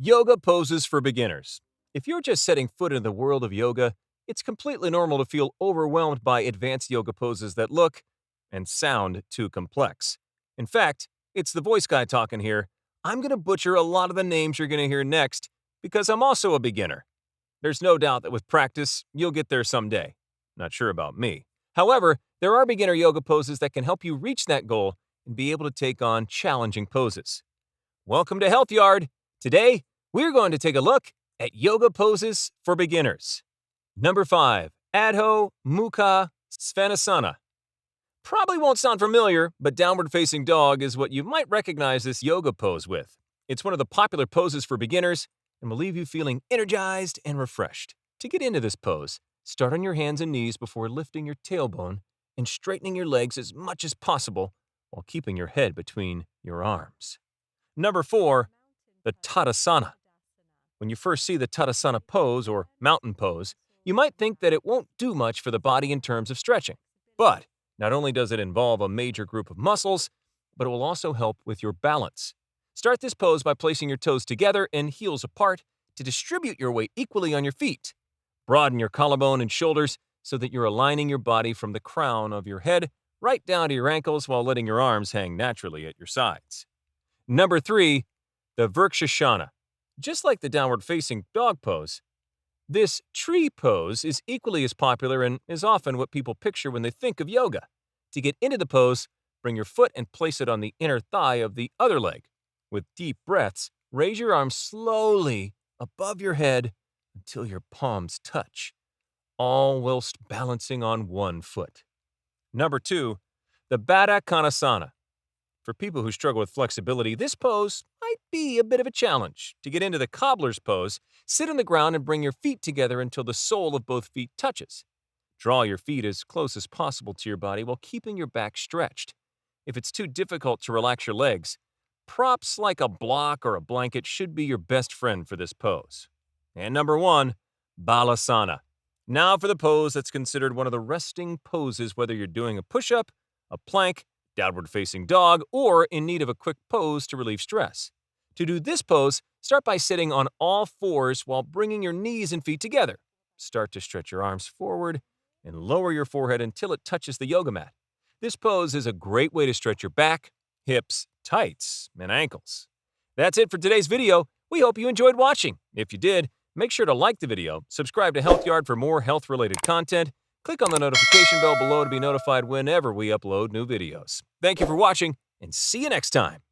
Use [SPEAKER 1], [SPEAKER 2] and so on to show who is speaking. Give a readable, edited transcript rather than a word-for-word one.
[SPEAKER 1] Yoga poses for beginners. If you're just setting foot in the world of yoga, it's completely normal to feel overwhelmed by advanced yoga poses that look and sound too complex. In fact, it's the voice guy talking here. I'm going to butcher a lot of the names you're going to hear next because I'm also a beginner. There's no doubt that with practice, you'll get there someday. Not sure about me. However, there are beginner yoga poses that can help you reach that goal and be able to take on challenging poses. Welcome to Health Yard. Today, we're going to take a look at yoga poses for beginners. Number 5, Adho Mukha Svanasana. Probably won't sound familiar, but downward facing dog is what you might recognize this yoga pose with. It's one of the popular poses for beginners and will leave you feeling energized and refreshed. To get into this pose, start on your hands and knees before lifting your tailbone and straightening your legs as much as possible while keeping your head between your arms. Number 4, the Tatasana. When you first see the Tatasana pose or mountain pose, you might think that it won't do much for the body in terms of stretching. But not only does it involve a major group of muscles, but it will also help with your balance. Start this pose by placing your toes together and heels apart to distribute your weight equally on your feet. Broaden your collarbone and shoulders so that you're aligning your body from the crown of your head right down to your ankles while letting your arms hang naturally at your sides. Number 3, the Virabhadrasana. Just like the downward-facing dog pose, this tree pose is equally as popular and is often what people picture when they think of yoga. To get into the pose, bring your foot and place it on the inner thigh of the other leg. With deep breaths, raise your arms slowly above your head until your palms touch, all whilst balancing on one foot. Number 2, the Badak Kanasana. For people who struggle with flexibility, this pose might be a bit of a challenge. To get into the cobbler's pose, sit on the ground and bring your feet together until the sole of both feet touches. Draw your feet as close as possible to your body while keeping your back stretched. If it's too difficult to relax your legs, props like a block or a blanket should be your best friend for this pose. And number 1, Balasana. Now for the pose that's considered one of the resting poses, whether you're doing a push-up, a plank, downward-facing dog, or in need of a quick pose to relieve stress. To do this pose, start by sitting on all fours while bringing your knees and feet together. Start to stretch your arms forward and lower your forehead until it touches the yoga mat. This pose is a great way to stretch your back, hips, tights, and ankles. That's it for today's video. We hope you enjoyed watching. If you did, make sure to like the video, subscribe to Health Yard for more health-related content, click on the notification bell below to be notified whenever we upload new videos. Thank you for watching, and see you next time.